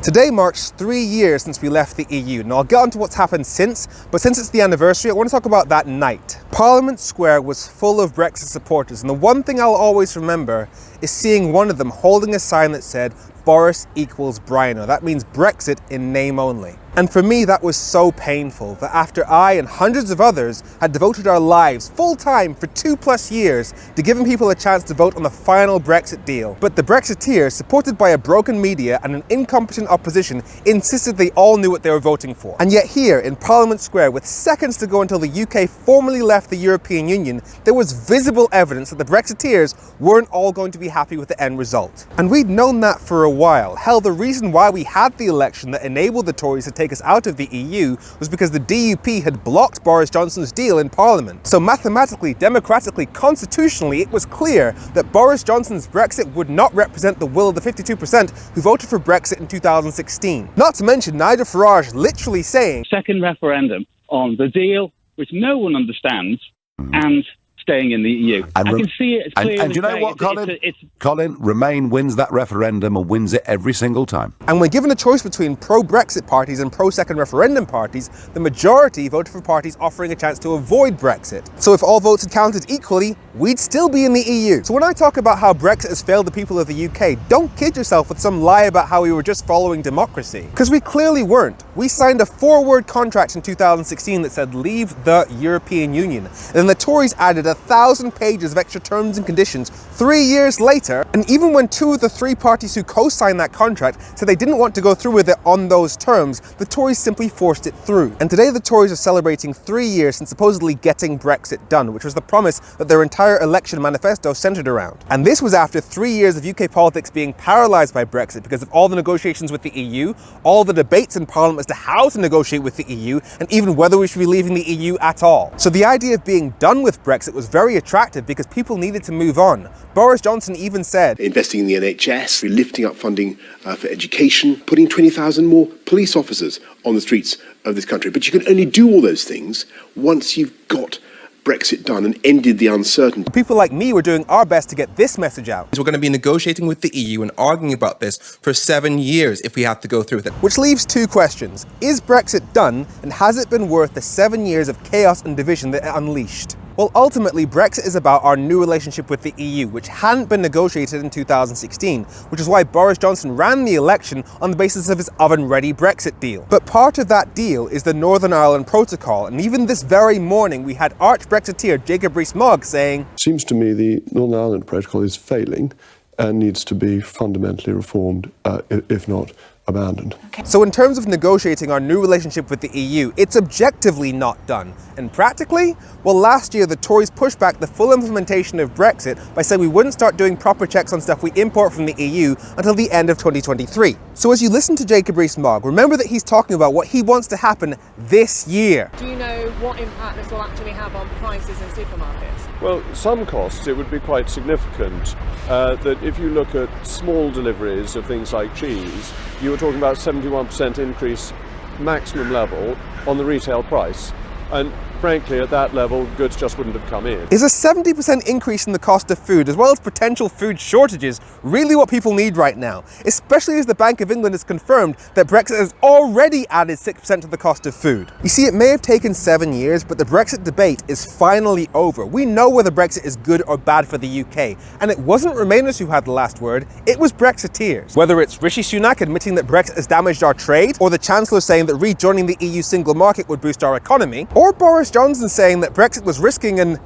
Today marks 3 years since we left the EU. Now I'll get onto what's happened since, but since it's the anniversary, I want to talk about that night. Parliament Square was full of Brexit supporters, and the one thing I'll always remember is seeing one of them holding a sign that said, Boris equals Brino. That means Brexit in name only. And for me, that was so painful that after I and hundreds of others had devoted our lives full time for 2+ years to giving people a chance to vote on the final Brexit deal. But the Brexiteers, supported by a broken media and an incompetent opposition, insisted they all knew what they were voting for. And yet here in Parliament Square, with seconds to go until the UK formally left the European Union, there was visible evidence that the Brexiteers weren't all going to be happy with the end result. And we'd known that for a while. Hell, the reason why we had the election that enabled the Tories to take us out of the EU was because the DUP had blocked Boris Johnson's deal in Parliament. So mathematically, democratically, constitutionally, it was clear that Boris Johnson's Brexit would not represent the will of the 52% who voted for Brexit in 2016. Not to mention Nigel Farage literally saying, second referendum on the deal, which no one understands, and staying in the EU. I can see it as clearly. And you know what, Colin? Colin, Remain wins that referendum and wins it every single time. And when given a choice between pro-Brexit parties and pro-second referendum parties, the majority voted for parties offering a chance to avoid Brexit. So if all votes had counted equally, we'd still be in the EU. So when I talk about how Brexit has failed the people of the UK, don't kid yourself with some lie about how we were just following democracy. Because we clearly weren't. We signed a 4-word contract in 2016 that said leave the European Union. And then the Tories added 1,000 pages of extra terms and conditions 3 years later, and even when 2 of the 3 parties who co-signed that contract said they didn't want to go through with it on those terms, the Tories simply forced it through. And today the Tories are celebrating 3 years since supposedly getting Brexit done, which was the promise that their entire election manifesto centred around. And this was after 3 years of UK politics being paralysed by Brexit because of all the negotiations with the EU, all the debates in Parliament as to how to negotiate with the EU, and even whether we should be leaving the EU at all. So the idea of being done with Brexit was very attractive because people needed to move on. Boris Johnson even said, investing in the NHS, we're lifting up funding for education, putting 20,000 more police officers on the streets of this country. But you can only do all those things once you've got Brexit done and ended the uncertainty. People like me were doing our best to get this message out. We're going to be negotiating with the EU and arguing about this for 7 years if we have to go through with it. Which leaves 2 questions. Is Brexit done, and has it been worth the 7 years of chaos and division that it unleashed? Well, ultimately, Brexit is about our new relationship with the EU, which hadn't been negotiated in 2016, which is why Boris Johnson ran the election on the basis of his oven-ready Brexit deal. But part of that deal is the Northern Ireland Protocol, and even this very morning we had arch-Brexiteer Jacob Rees-Mogg saying, "Seems to me the Northern Ireland Protocol is failing and needs to be fundamentally reformed, if not abandoned." Okay. So in terms of negotiating our new relationship with the EU, it's objectively not done. And practically, well, last year the Tories pushed back the full implementation of Brexit by saying we wouldn't start doing proper checks on stuff we import from the EU until the end of 2023. So as you listen to Jacob Rees-Mogg, remember that he's talking about what he wants to happen this year. Do you know what impact this will actually have on prices in supermarkets? Well, some costs it would be quite significant. That if you look at small deliveries of things like cheese, you were talking about 71% increase maximum level on the retail price. And frankly, at that level, goods just wouldn't have come in. Is a 70% increase in the cost of food, as well as potential food shortages, really what people need right now? Especially as the Bank of England has confirmed that Brexit has already added 6% to the cost of food. You see, it may have taken 7 years, but the Brexit debate is finally over. We know whether Brexit is good or bad for the UK. And it wasn't Remainers who had the last word, it was Brexiteers. Whether it's Rishi Sunak admitting that Brexit has damaged our trade, or the Chancellor saying that rejoining the EU single market would boost our economy, or Boris Johnson saying that Brexit was risking an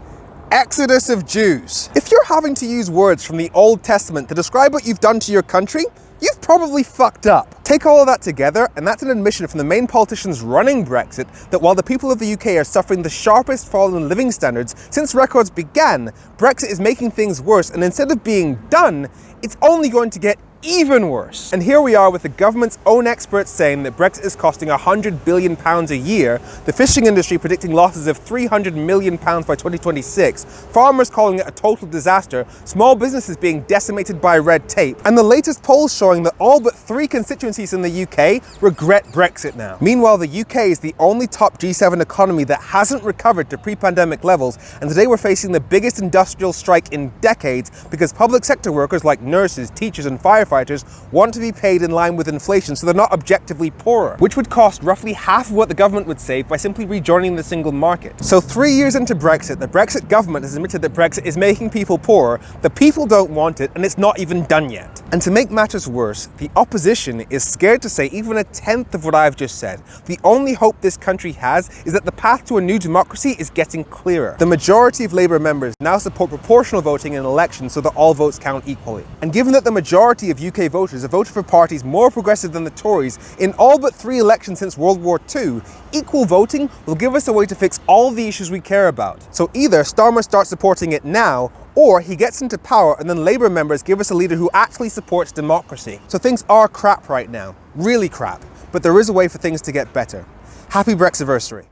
exodus of Jews. If you're having to use words from the Old Testament to describe what you've done to your country, you've probably fucked up. Take all of that together, and that's an admission from the main politicians running Brexit that while the people of the UK are suffering the sharpest fall in living standards since records began, Brexit is making things worse, and instead of being done, it's only going to get even worse. And here we are with the government's own experts saying that Brexit is costing £100 billion a year, the fishing industry predicting losses of £300 million by 2026, farmers calling it a total disaster, small businesses being decimated by red tape, and the latest polls showing that all but 3 constituencies in the UK regret Brexit now. Meanwhile, the UK is the only top G7 economy that hasn't recovered to pre-pandemic levels, and today we're facing the biggest industrial strike in decades because public sector workers like nurses, teachers and firefighters fighters want to be paid in line with inflation so they're not objectively poorer, which would cost roughly half of what the government would save by simply rejoining the single market. So 3 years into Brexit, the Brexit government has admitted that Brexit is making people poorer, the people don't want it, and it's not even done yet. And to make matters worse, the opposition is scared to say even a tenth of what I've just said. The only hope this country has is that the path to a new democracy is getting clearer. The majority of Labour members now support proportional voting in elections so that all votes count equally. And given that the majority of UK voters have voted for parties more progressive than the Tories in all but 3 elections since World War II, equal voting will give us a way to fix all the issues we care about. So either Starmer starts supporting it now, or he gets into power and then Labour members give us a leader who actually supports democracy. So things are crap right now. Really crap. But there is a way for things to get better. Happy Brexit Anniversary.